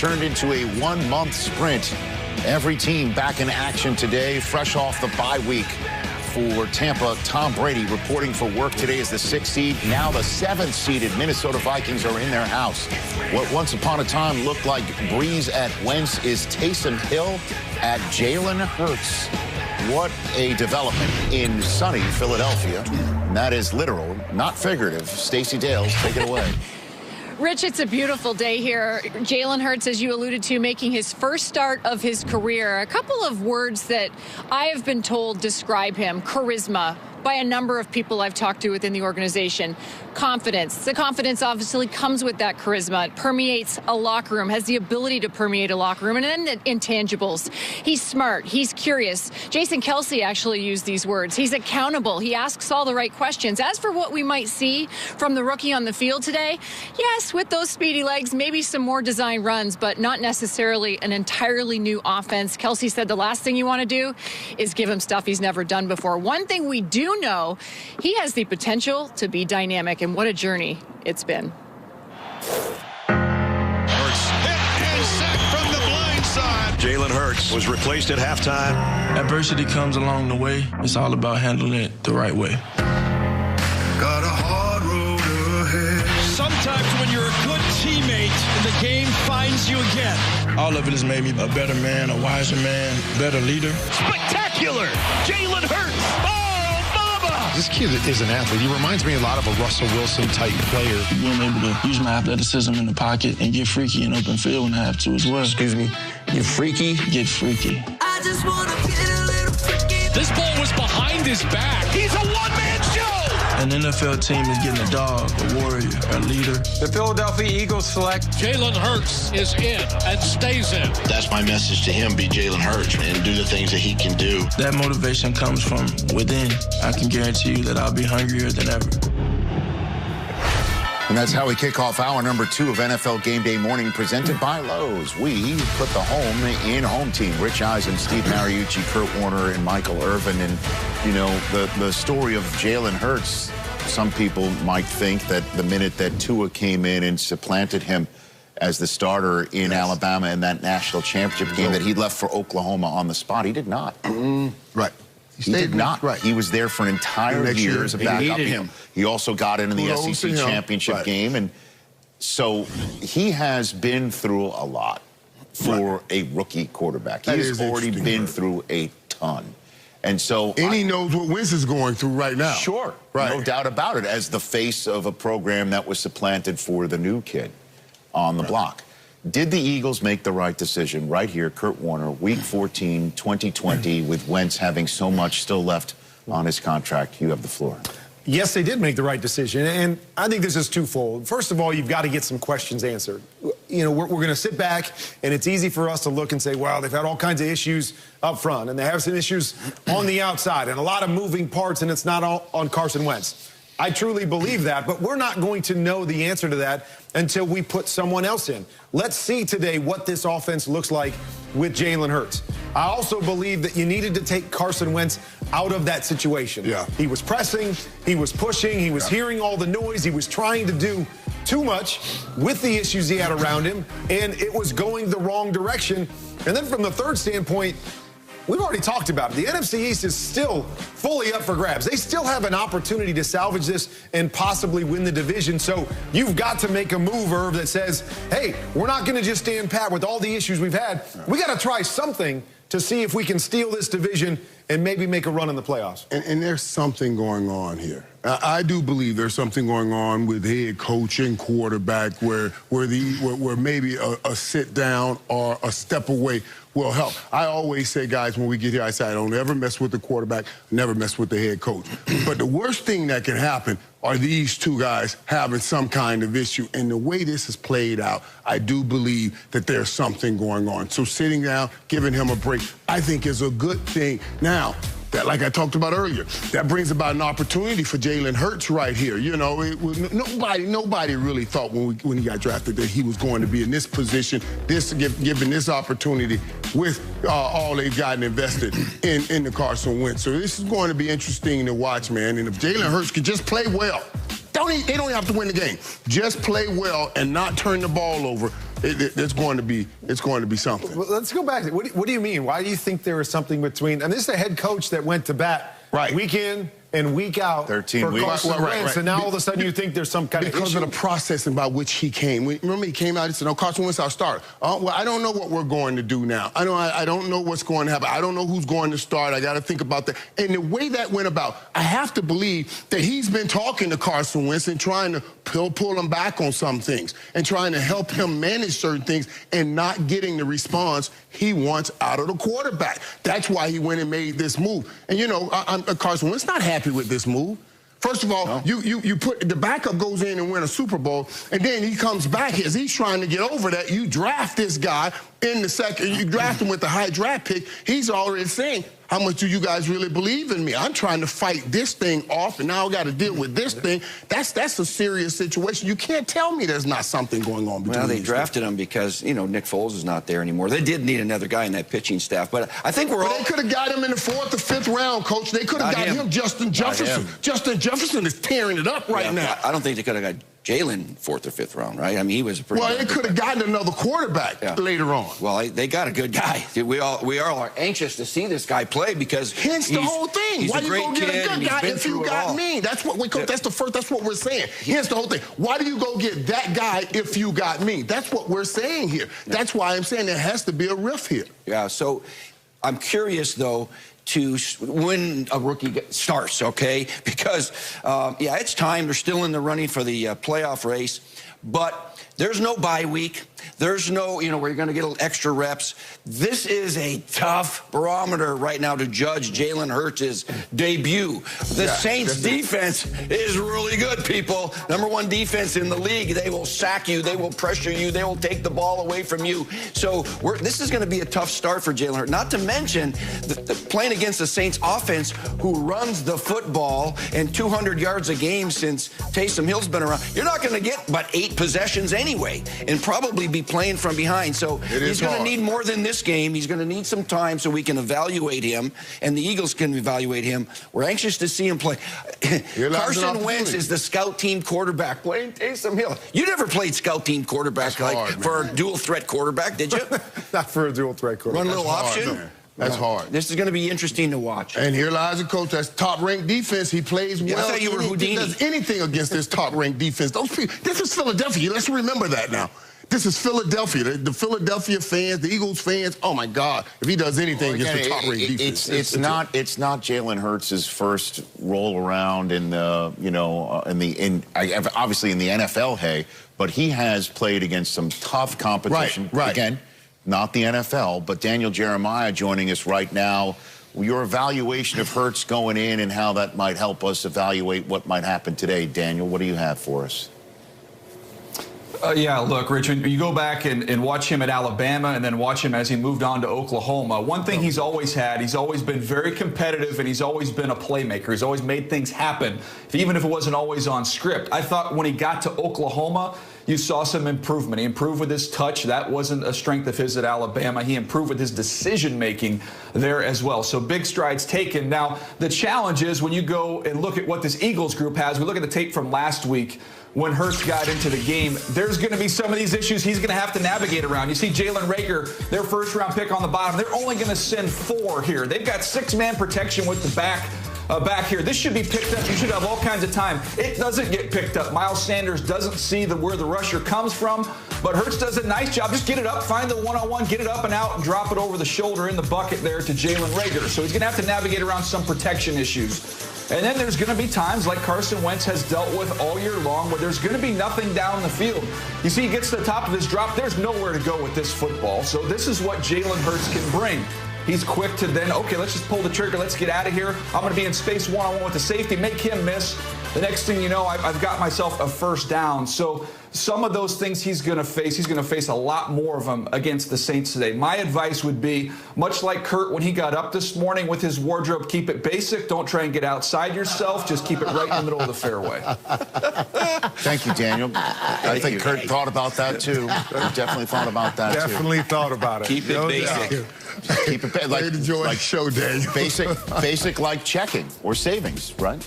Turned into a one-month sprint. Every team back in action today, fresh off the bye week. For Tampa, Tom Brady reporting for work today as the 6th seed. Now the 7th-seeded Minnesota Vikings are in their house. What once upon a time looked like breeze at Wentz is Taysom Hill at Jalen Hurts. What a development in sunny Philadelphia. And that is literal, not figurative. Stacey Dales, take it away. Rich, it's a beautiful day here. Jalen Hurts, as you alluded to, making his first start of his career. A couple of words that I have been told describe him: charisma, by a number of people I've talked to within the organization. Confidence. The confidence obviously comes with that charisma. It permeates a locker room, has the ability to permeate a locker room. And then the intangibles. He's smart. He's curious. Jason Kelce actually used these words. He's accountable. He asks all the right questions. As for what we might see from the rookie on the field today, yes, with those speedy legs, maybe some more design runs, but not necessarily an entirely new offense. Kelce said the last thing you want to do is give him stuff he's never done before. One thing we do know, he has the potential to be dynamic, and what a journey it's been. Hurts hit and sacked from the blind side. Jalen Hurts was replaced at halftime. Adversity comes along the way. It's all about handling it the right way. Got a hard road ahead. Sometimes when you're a good teammate, the game finds you again. All of it has made me a better man, a wiser man, better leader. Spectacular! Jalen Hurts! This kid is an athlete. He reminds me a lot of a Russell Wilson-type player. Being able to use my athleticism in the pocket and get freaky in open field when I have to as well. Excuse me, you freaky? Get freaky. I just wanna get a little freaky. This ball was behind his back. He's a one-man show! An NFL team is getting a dog, a warrior, a leader. The Philadelphia Eagles select Jalen Hurts is in and stays in. That's my message to him: be Jalen Hurts and do the things that he can do. That motivation comes from within. I can guarantee you that I'll be hungrier than ever. And that's how we kick off hour number 2 of NFL Game Day Morning, presented by Lowe's. We put the home in home team. Rich Eisen, Steve Mariucci, Kurt Warner, and Michael Irvin. And, you know, the story of Jalen Hurts, some people might think that the minute that Tua came in and supplanted him as the starter in Alabama in that national championship game, that he left for Oklahoma on the spot. He did not. Right. He did not. Right. He was there for an entire year as a backup. He also got into the SEC championship game. And so he has been through a lot for a rookie quarterback. He has already been through a ton. And so... And he knows what Wentz is going through right now. Sure. Right. No doubt about it, as the face of a program that was supplanted for the new kid on the block. Did the Eagles make the right decision right here, Kurt Warner, Week 14, 2020, with Wentz having so much still left on his contract? You have the floor. Yes, they did make the right decision, and I think this is twofold. First of all, you've got to get some questions answered. You know, we're going to sit back, and it's easy for us to look and say, well, they've had all kinds of issues up front, and they have some issues on the outside, and a lot of moving parts, and it's not all on Carson Wentz. I truly believe that, but we're not going to know the answer to that until we put someone else in. Let's see today what this offense looks like with Jalen Hurts. I also believe that you needed to take Carson Wentz out of that situation. Yeah. He was pressing, he was pushing, he was hearing all the noise, he was trying to do too much with the issues he had around him, and it was going the wrong direction. And then from the third standpoint, we've already talked about it. The NFC East is still fully up for grabs. They still have an opportunity to salvage this and possibly win the division. So you've got to make a move, Irv, that says, hey, we're not going to just stand pat with all the issues we've had. We got to try something to see if we can steal this division and maybe make a run in the playoffs. And there's something going on here. I do believe there's something going on with head coach and quarterback where maybe a sit down or a step away will help. I always say, guys, when we get here, I say, I don't ever mess with the quarterback, never mess with the head coach. But the worst thing that can happen are these two guys having some kind of issue. And the way this is played out, I do believe that there's something going on. So sitting down, giving him a break, I think is a good thing. Now, that, like I talked about earlier, that brings about an opportunity for Jalen Hurts right here. You know, nobody really thought when he got drafted that he was going to be in this position, given this opportunity with all they've gotten invested in the Carson Wentz. So this is going to be interesting to watch, man. And if Jalen Hurts can just play well, they don't have to win the game. Just play well and not turn the ball over. it's going to be something. Well, let's go back. What do you mean? Why do you think there was something between? And this is a head coach that went to bat week in and week out 13 for weeks. Carson Wentz, and now all of a sudden you think there's some kind of issue? Because of the processing by which he came. Remember, he came out and said, "No, Carson Wentz, our starter." Well, I don't know what we're going to do now. I don't know what's going to happen. I don't know who's going to start. I got to think about that. And the way that went about, I have to believe that he's been talking to Carson Wentz and trying to pull him back on some things and trying to help him manage certain things and not getting the response he wants out of the quarterback. That's why he went and made this move. And, you know, Carson Wentz not happy with this move. First of all, you put the backup goes in and win a Super Bowl, and then he comes back as he's trying to get over that. You draft this guy in the second, you draft him with the high draft pick. He's already saying, how much do you guys really believe in me? I'm trying to fight this thing off, and now I got to deal with this thing. That's a serious situation. You can't tell me there's not something going on between. Well, they drafted him because, you know, Nick Foles is not there anymore. They did need another guy in that pitching staff, but I think we're all... They could have got him in the 4th or 5th round, Coach. They could have got him. Justin Jefferson. Justin Jefferson is tearing it up right now. I don't think they could have got Jalen 4th or 5th round, right? I mean, he was a pretty... Well, they could have gotten another quarterback later on. Well, they got a good guy. We all are anxious to see this guy play because hence the whole thing. He's Why a you great go get a good guy if you got me? That's what that's what we're saying. Here's the whole thing. Why do you go get that guy if you got me? That's what we're saying here. That's why I'm saying there has to be a riff here. Yeah. So I'm curious though to when a rookie starts, okay? Because yeah, it's time. They're still in the running for the playoff race, but there's no bye week. There's no, you know, where you're going to get extra reps. This is a tough barometer right now to judge Jalen Hurts' debut. The Saints defense is really good, people. #1 defense in the league. They will sack you. They will pressure you. They will take the ball away from you. So this is going to be a tough start for Jalen Hurts. Not to mention playing against the Saints offense who runs the football and 200 yards a game since Taysom Hill's been around. You're not going to get but 8 possessions anyway and probably be playing from behind. So he's going to need more than this game. He's going to need some time so we can evaluate him, and the Eagles can evaluate him. We're anxious to see him play. Carson Wentz is the scout team quarterback playing Taysom Hill. You never played scout team quarterback for a dual threat quarterback, did you? Not for a dual threat quarterback. Run a little option. That's hard. This is going to be interesting to watch. And here lies a coach that's top-ranked defense. He plays well. I thought you were Houdini. He does anything against this top-ranked defense. Those people, this is Philadelphia. Let's remember that now. This is Philadelphia. The Philadelphia fans, the Eagles fans. Oh my God! If he does anything against the top-ranked defense, it's not Jalen Hurts' first roll around in the obviously in the NFL. Hey, but he has played against some tough competition. Right. Again, not the NFL, but Daniel Jeremiah joining us right now. Your evaluation of Hurts going in and how that might help us evaluate what might happen today. Daniel, what do you have for us? Yeah, look, Richard, you go back and watch him at Alabama and then watch him as he moved on to Oklahoma. One thing he's always had, he's always been very competitive and he's always been a playmaker. He's always made things happen, even if it wasn't always on script. I thought when he got to Oklahoma, you saw some improvement. He improved with his touch. That wasn't a strength of his at Alabama. He improved with his decision-making there as well. So big strides taken. Now, the challenge is when you go and look at what this Eagles group has, we look at the tape from last week, when Hurts got into the game, there's going to be some of these issues he's going to have to navigate around. You see Jalen Reagor, their first-round pick on the bottom. They're only going to send 4 here. They've got 6-man protection with the back here. This should be picked up. You should have all kinds of time. It doesn't get picked up. Miles Sanders doesn't see where the rusher comes from, but Hurts does a nice job. Just get it up, find the one-on-one, get it up and out, and drop it over the shoulder in the bucket there to Jalen Reagor. So he's going to have to navigate around some protection issues. And then there's going to be times like Carson Wentz has dealt with all year long where there's going to be nothing down the field. You see, he gets to the top of his drop. There's nowhere to go with this football. So this is what Jalen Hurts can bring. He's quick to then, okay, let's just pull the trigger. Let's get out of here. I'm going to be in space one-on-one with the safety, make him miss. The next thing you know, I've got myself a first down. So some of those things he's going to face a lot more of them against the Saints today. My advice would be, much like Kurt when he got up this morning with his wardrobe, keep it basic. Don't try and get outside yourself. Just keep it right in the middle of the fairway. Thank you, Daniel. I think Kurt thought about that, too. Definitely thought about that, too. Definitely thought about it. Keep it basic. Keep it like show, Daniel. Basic like checking or savings, right?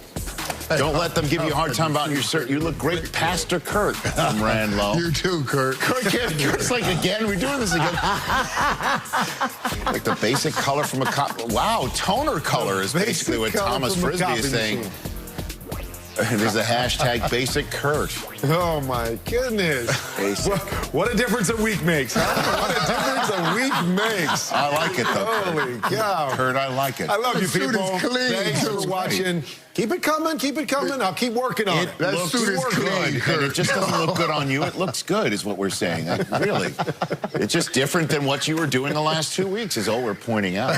Don't let them give you a hard time about your shirt. You look great, Pastor Kurt from Randlow. You too, Kurt. Kurt's like, again? We're doing this again. Like the basic color from a cop. Wow, toner color is basically what Thomas Frisbee is saying. There's a hashtag basic Kurt. Oh, my goodness. What a difference a week makes, huh? What a difference a week makes. I like it, though. Holy cow. Kurt, I like it. I love you, people. Thanks for Great. watching. Keep it coming. Keep it coming. I'll keep working on it. That suit is clean, and it just doesn't look good on you. It looks good, is what we're saying. Really. It's just different than what you were doing the last 2 weeks, is all we're pointing out.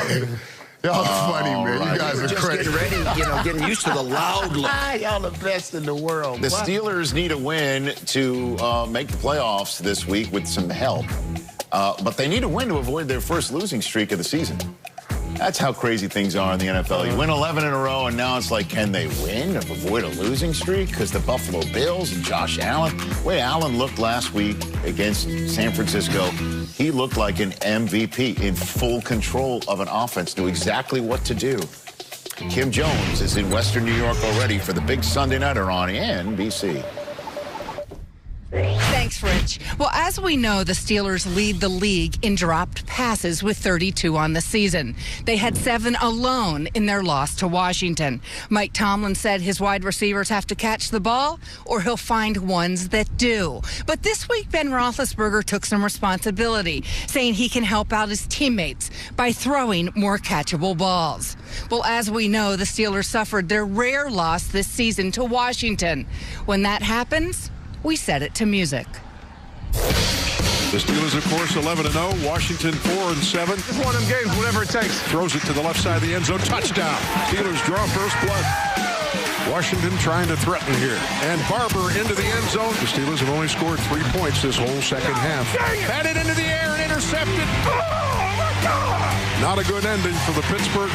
Y'all funny, man. Right. You guys are Just crazy. getting ready, getting used to the loud look. Y'all the best in the world. The Steelers need a win to make the playoffs this week with some help. But they need a win to avoid their first losing streak of the season. That's how crazy things are in the NFL. You win 11 in a row, and now it's like, can they win to avoid a losing streak? Because the Buffalo Bills and Josh Allen, the way Allen looked last week against San Francisco, he looked like an MVP in full control of an offense, knew exactly what to do. Kim Jones is in Western New York already for the big Sunday Nighter on NBC. Thanks, Rich. Well, as we know, the Steelers lead the league in dropped passes with 32 on the season. They had 7 alone in their loss to Washington. Mike Tomlin said his wide receivers have to catch the ball or he'll find ones that do. But this week, Ben Roethlisberger took some responsibility, saying he can help out his teammates by throwing more catchable balls. Well, as we know, the Steelers suffered their rare loss this season to Washington. When that happens, we set it to music. The Steelers, of course, 11-0. Washington 4-7. It's one of them games, whatever it takes. Throws it to the left side of the end zone. Touchdown. Steelers draw first blood. Washington trying to threaten here. And Barber into the end zone. The Steelers have only scored 3 points this whole second half. Had it into the air and intercepted. Oh, my God! Not a good ending for the Pittsburgh